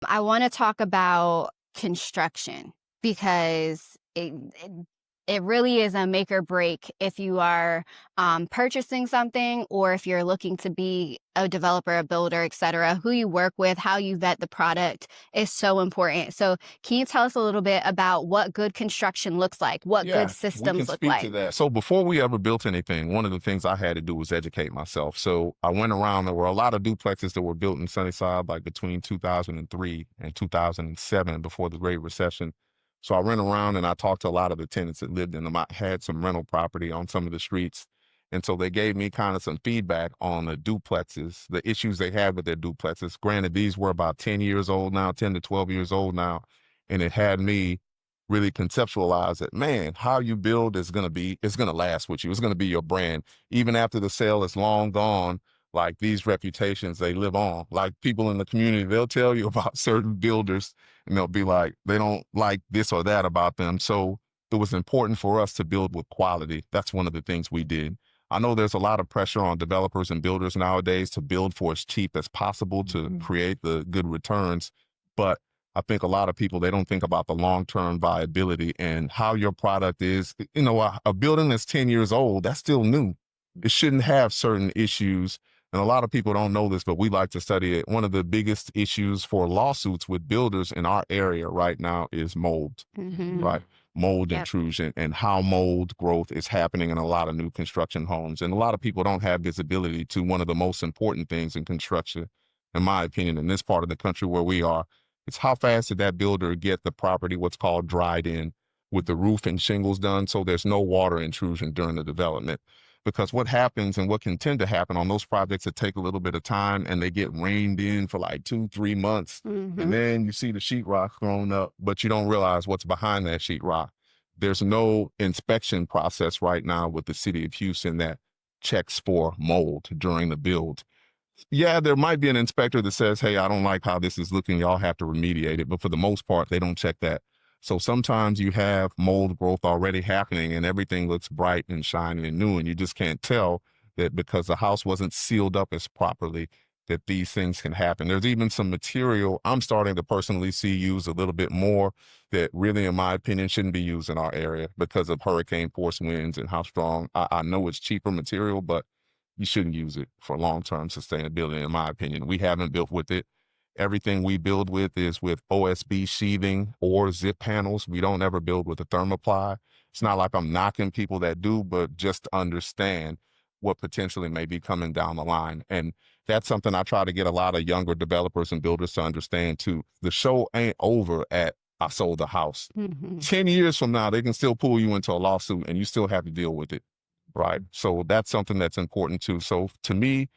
I want to talk about construction because it really is a make or break if you are purchasing something or if you're looking to be a developer, a builder, et cetera. Who you work with, how you vet the product is so important. So can you tell us a little bit about what good construction looks like, what good Yeah, we can systems look speak to like? that. So before we ever built anything, one of the things I had to do was educate myself. So I went around, there were a lot of duplexes that were built in Sunnyside, like between 2003 and 2007 before the Great Recession. So I went around and I talked to a lot of the tenants that lived in them. I had some rental property on some of the streets. And so they gave me kind of some feedback on the duplexes, the issues they had with their duplexes. Granted, these were about 10 years old now, 10 to 12 years old now. And it had me really conceptualize that, man, how you build is going to be, it's going to last with you. It's going to be your brand. Even after the sale is long gone, like these reputations, they live on. Like people in the community, they'll tell you about certain builders and they'll be like, they don't like this or that about them. So it was important for us to build with quality. That's one of the things we did. I know there's a lot of pressure on developers and builders nowadays to build for as cheap as possible to create the good returns. But I think a lot of people, they don't think about the long-term viability and how your product is. You know, a building that's 10 years old, that's still new. It shouldn't have certain issues. And a lot of people don't know this, but we like to study it. One of the biggest issues for lawsuits with builders in our area right now is mold, right? Mold Yep. intrusion and how mold growth is happening in a lot of new construction homes. And a lot of people don't have visibility to one of the most important things in construction, in my opinion, in this part of the country where we are. It's how fast did that builder get the property, what's called dried in, with the roof and shingles done, so there's no water intrusion during the development. Because what happens and what can tend to happen on those projects that take a little bit of time and they get rained in for like 2, 3 months, and Mm-hmm. then you see the sheetrock thrown up, but you don't realize what's behind that sheetrock. There's no inspection process right now with the city of Houston that checks for mold during the build. Yeah, there might be an inspector that says, hey, I don't like how this is looking. Y'all have to remediate it. But for the most part, they don't check that. So sometimes you have mold growth already happening and everything looks bright and shiny and new. And you just can't tell that because the house wasn't sealed up as properly that these things can happen. There's even some material I'm starting to personally see used a little bit more that really, in my opinion, shouldn't be used in our area because of hurricane force winds and how strong. I know it's cheaper material, but you shouldn't use it for long-term sustainability, in my opinion. We haven't built with it. Everything we build with is with OSB sheathing or zip panels. We don't ever build with a thermoply. It's not like I'm knocking people that do, but just understand what potentially may be coming down the line. And that's something I try to get a lot of younger developers and builders to understand too. The show ain't over at I sold the house. Mm-hmm. 10 years from now, they can still pull you into a lawsuit and you still have to deal with it. Right. So that's something that's important too. So to me,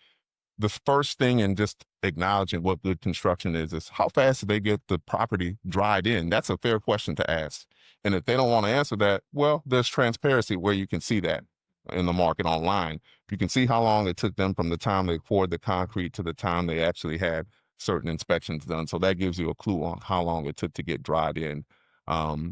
the first thing in just acknowledging what good construction is how fast do they get the property dried in? That's a fair question to ask. And if they don't want to answer that, well, there's transparency where you can see that in the market online. You can see how long it took them from the time they poured the concrete to the time they actually had certain inspections done. So that gives you a clue on how long it took to get dried in.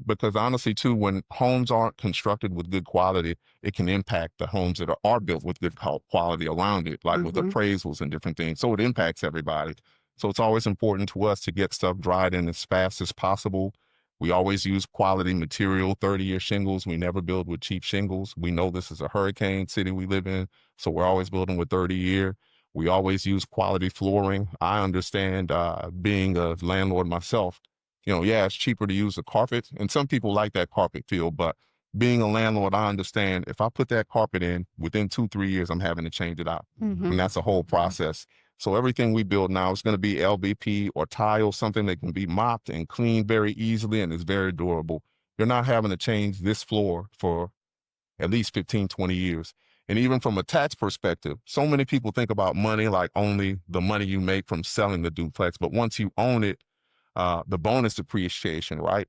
Because honestly, too, when homes aren't constructed with good quality, it can impact the homes that are built with good quality around it, like with Mm-hmm. appraisals and different things. So it impacts everybody. So it's always important to us to get stuff dried in as fast as possible. We always use quality material, 30-year shingles. We never build with cheap shingles. We know this is a hurricane city we live in, so we're always building with 30-year. We always use quality flooring. I understand being a landlord myself, yeah, it's cheaper to use a carpet. And some people like that carpet feel, but being a landlord, I understand if I put that carpet in within 2, 3 years, I'm having to change it out. Mm-hmm. And that's a whole process. So everything we build now is going to be LVP or tile, something that can be mopped and cleaned very easily and is very durable. You're not having to change this floor for at least 15, 20 years. And even from a tax perspective, so many people think about money like only the money you make from selling the duplex. But once you own it, the bonus depreciation, right?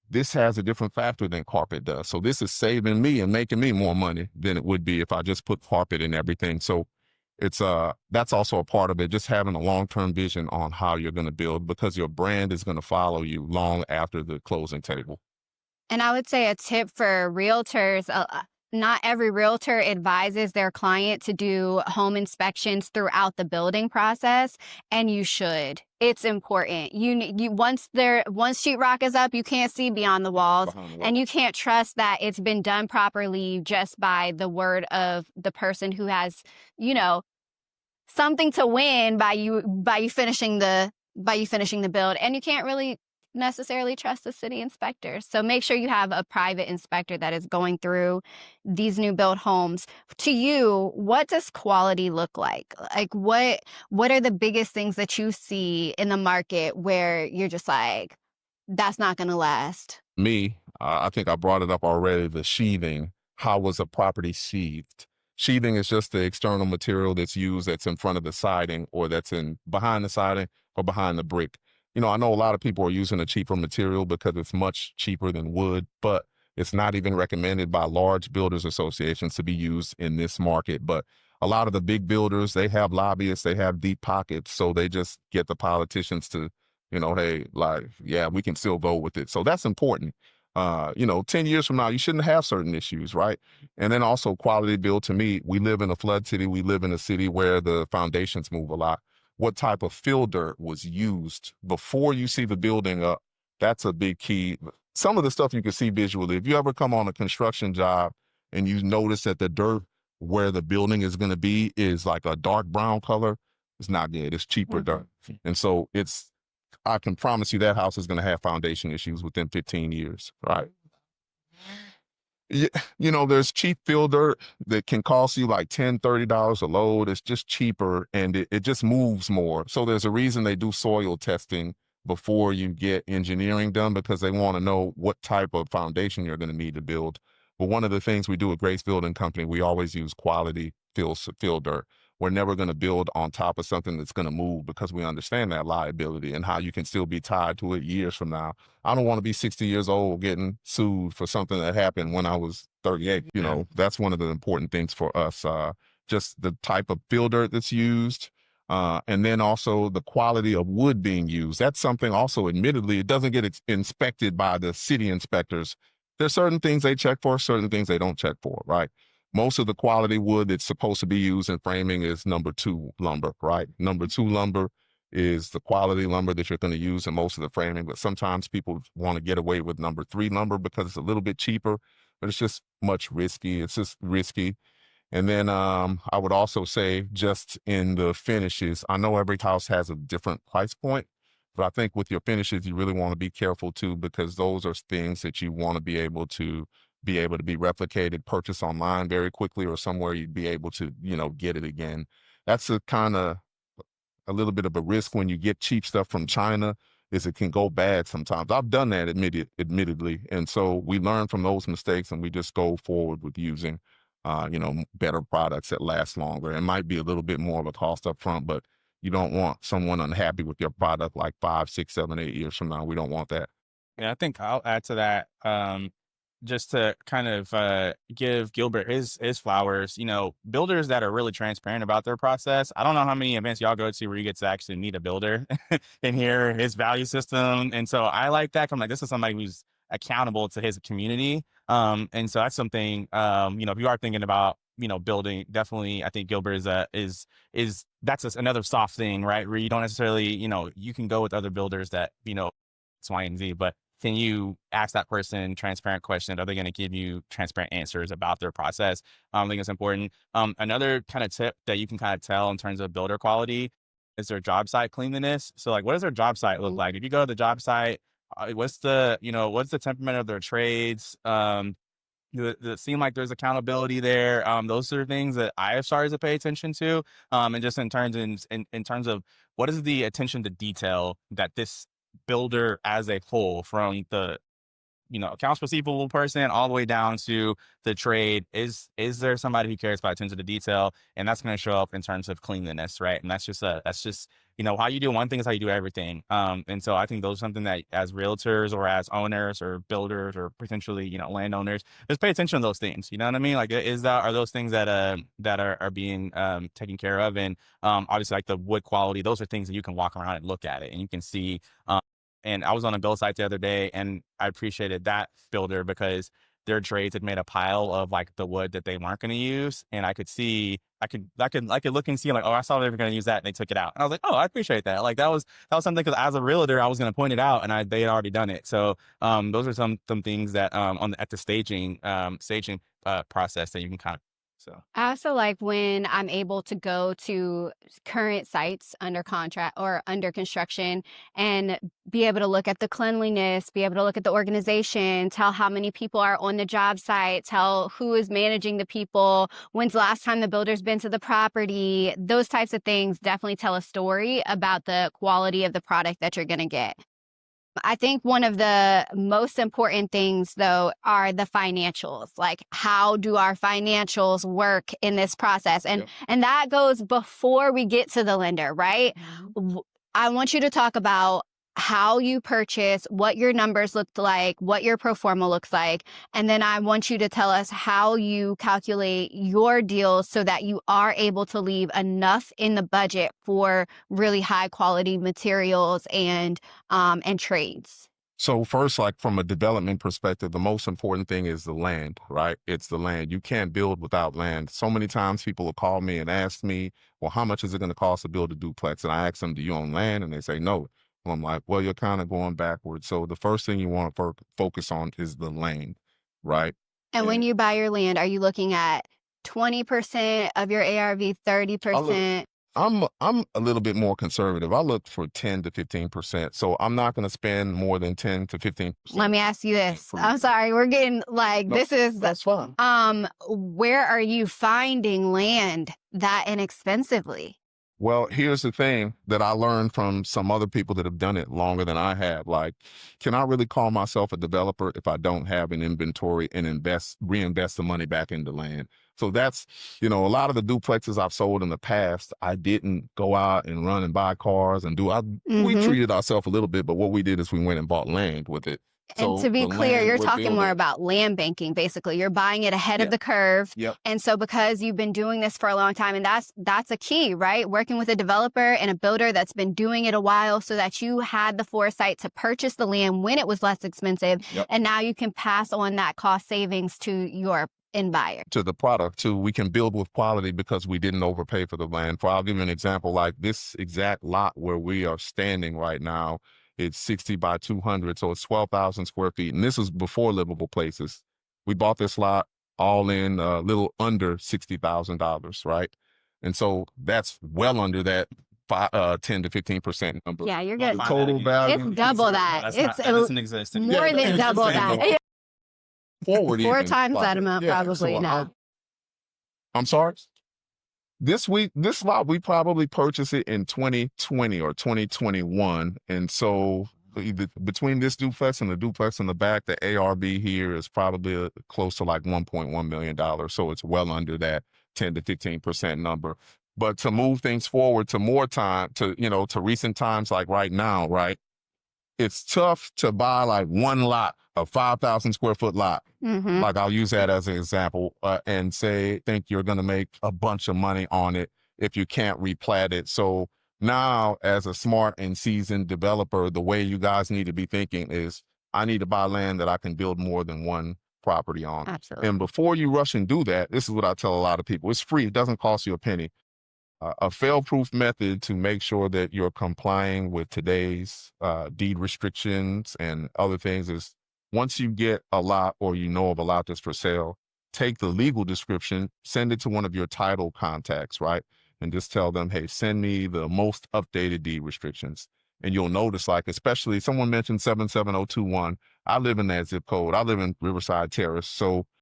This has a different factor than carpet does. So this is saving me and making me more money than it would be if I just put carpet in everything. So it's that's also a part of it, just having a long-term vision on how you're going to build because your brand is going to follow you long after the closing table. And I would say a tip for realtors, not every realtor advises their client to do home inspections throughout the building process, and you should. It's important. You once sheetrock is up, you can't see beyond the walls, Behind the wall. and you can't trust that it's been done properly just by the word of the person who has, you know, something to win by you finishing the build, and you can't really necessarily trust the city inspectors. So make sure you have a private inspector that is going through these new build homes. To you, what does quality look like? Like what are the biggest things that you see in the market where you're just like, that's not going to last? Me, I think I brought it up already, the sheathing. How was a property sheathed? Sheathing is just the external material that's used that's in front of the siding or that's in behind the siding or behind the brick. You know, I know a lot of people are using a cheaper material because it's much cheaper than wood, but it's not even recommended by large builders associations to be used in this market. But a lot of the big builders, they have lobbyists, they have deep pockets, so they just get the politicians to, you know, hey, like, yeah, we can still go with it. So that's important. 10 years from now, you shouldn't have certain issues, right? And then also quality build. To me, we live in a flood city. We live in a city where the foundations move a lot. What type of fill dirt was used before you see the building up? That's a big key. Some of the stuff you can see visually. If you ever come on a construction job and you notice that the dirt where the building is going to be is like a dark brown color, it's not good. It's cheaper dirt. And so I can promise you that house is going to have foundation issues within 15 years, right? Yeah, there's cheap fill dirt that can cost you like $10, $30 a load. It's just cheaper and it just moves more. So there's a reason they do soil testing before you get engineering done because they want to know what type of foundation you're going to need to build. But one of the things we do at Grace Building Company, we always use quality fill dirt. We're never going to build on top of something that's going to move because we understand that liability and how you can still be tied to it years from now. I don't want to be 60 years old getting sued for something that happened when I was 38. That's one of the important things for us. Just the type of fill dirt that's used. And then also the quality of wood being used. That's something also, admittedly, it doesn't get inspected by the city inspectors. There's certain things they check for, certain things they don't check for, right? Most of the quality wood that's supposed to be used in framing is number 2 lumber, right? Number 2 lumber is the quality lumber that you're going to use in most of the framing, but sometimes people want to get away with number 3 lumber because it's a little bit cheaper, but it's just much risky. It's just risky. And then I would also say just in the finishes, I know every house has a different price point, but I think with your finishes, you really want to be careful too, because those are things that you want to be replicated, purchased online very quickly or somewhere you'd be able to, get it again. That's a kind of a little bit of a risk when you get cheap stuff from China is it can go bad sometimes. I've done that admittedly. And so we learn from those mistakes and we just go forward with using, better products that last longer. It might be a little bit more of a cost up front, but you don't want someone unhappy with your product like 5, 6, 7, 8 years from now. We don't want that. Yeah, I think I'll add to that. Just to kind of give Gilbert his flowers, builders that are really transparent about their process. I don't know how many events y'all go to where you get to actually meet a builder and hear his value system. And so I like that. I'm like, this is somebody who's accountable to his community. And so that's something, if you are thinking about, building, definitely, I think Gilbert is that's just another soft thing, right? Where you don't necessarily, you can go with other builders that, X, Y, and Z, but can you ask that person transparent questions? Are they going to give you transparent answers about their process? I think it's important. Another kind of tip that you can kind of tell in terms of builder quality is their job site cleanliness. So like, what does their job site look like? If you go to the job site, what's the temperament of their trades? Does it seem like there's accountability there? Those are things that I have started to pay attention to. And just in terms of what is the attention to detail that this builder as a whole, from the accounts receivable person all the way down to the trade, is there somebody who cares about attention to detail? And that's going to show up in terms of cleanliness, right? And that's just how you do one thing is how you do everything. And so I think those are something that as realtors or as owners or builders or potentially landowners, just pay attention to those things. You know what I mean? Like, are those things that are being taken care of? And obviously, like the wood quality, those are things that you can walk around and look at it and you can see. And I was on a build site the other day, and I appreciated that builder because their trades had made a pile of like the wood that they weren't going to use. And I could see, I could look and see like, oh, I saw they were going to use that and they took it out. And I was like, oh, I appreciate that. Like that was something, because as a realtor, I was going to point it out and they had already done it. So those are some things that at the staging process that you can kind of, so. I also like when I'm able to go to current sites under contract or under construction and be able to look at the cleanliness, be able to look at the organization, tell how many people are on the job site, tell who is managing the people, when's the last time the builder's been to the property. Those types of things definitely tell a story about the quality of the product that you're going to get. I think one of the most important things, though, are the financials. Like, how do our financials work in this process? And that goes before we get to the lender, right? I want you to talk about how you purchase, what your numbers looked like, what your pro forma looks like. And then I want you to tell us how you calculate your deals so that you are able to leave enough in the budget for really high quality materials and trades. So first, like from a development perspective, the most important thing is the land, right? It's the land. You can't build without land. So many times people will call me and ask me, well, how much is it going to cost to build a duplex? And I ask them, do you own land? And they say, no. Well, I'm like, well, you're kind of going backwards. So the first thing you want to focus on is the land, right? And when you buy your land, are you looking at 20% of your ARV, 30%? I'm a little bit more conservative. I look for 10 to 15%. So I'm not going to spend more than 10 to 15%. Let me ask you this. I'm sorry. We're getting like, no, this is, that's fine. Where are you finding land that inexpensively? Well, here's the thing that I learned from some other people that have done it longer than I have. Like, can I really call myself a developer if I don't have an inventory and reinvest the money back into land? So that's, a lot of the duplexes I've sold in the past, I didn't go out and run and buy cars and we treated ourselves a little bit, but what we did is we went and bought land with it. And to be clear, you're talking more about land banking, basically. You're buying it ahead of the curve. And so because you've been doing this for a long time, and that's a key, right? Working with a developer and a builder that's been doing it a while so that you had the foresight to purchase the land when it was less expensive. And now you can pass on that cost savings to your end buyer. To the product, too. We can build with quality because we didn't overpay for the land. I'll give you an example, like this exact lot where we are standing right now. It's 60 by 200, so it's 12,000 square feet. And this was before livable places. We bought this lot all in a little under $60,000, right? And so that's well under that 10 to 15% number. Yeah, you're good. The total value. It's double that. That doesn't exist anymore. More than double that. Forward 4 times that amount, probably so now. I'm sorry? This lot, we probably purchased it in 2020 or 2021. And so between this duplex and the duplex in the back, the ARV here is probably close to like $1.1 million. So it's well under that 10 to 15% number. But to move things forward to more time, to recent times like right now, right? It's tough to buy like one lot, a 5,000 square foot lot. Like I'll use that as an example and think you're going to make a bunch of money on it if you can't replat it. So now as a smart and seasoned developer, the way you guys need to be thinking is I need to buy land that I can build more than one property on. Absolutely. And before you rush and do that, this is what I tell a lot of people. It's free. It doesn't cost you a penny. A fail-proof method to make sure that you're complying with today's deed restrictions and other things is once you get a lot or of a lot that's for sale, take the legal description, send it to one of your title contacts, right? And just tell them, hey, send me the most updated deed restrictions. And you'll notice, like, especially someone mentioned 77021. I live in that zip code. I live in Riverside Terrace. So